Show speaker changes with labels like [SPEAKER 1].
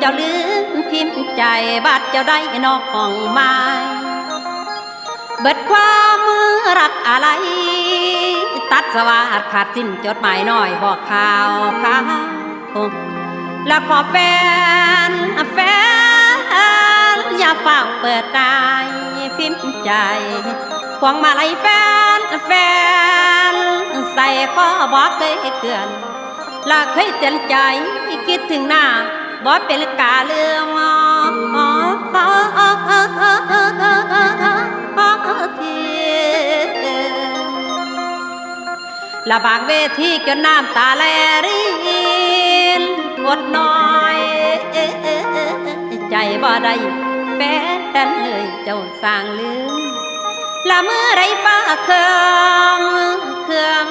[SPEAKER 1] จ้าลืมพิมพ์ใจบาดเจ้าได้นอกห้องไม้เบิดความรักอะไรตัดสวัสดขาดสิ้นจดหมายน้อยบอกข่าวค่ะแล้วขอแฟนอย่าเฝ้าเปิดตายพิมพ์ใจพวงมาลัยแฟนใส่ข้อบอกเคยเตือนและเคยเตือนใจคิดถึงหน้าบอกเป็นกาเรื่องละบางเวทีจนน้ำตาแลรินอดน้อยใจบ่ได้แฟนเลยเจ้าสร้างลืมละเมื่อไรฟ้าเครื่อง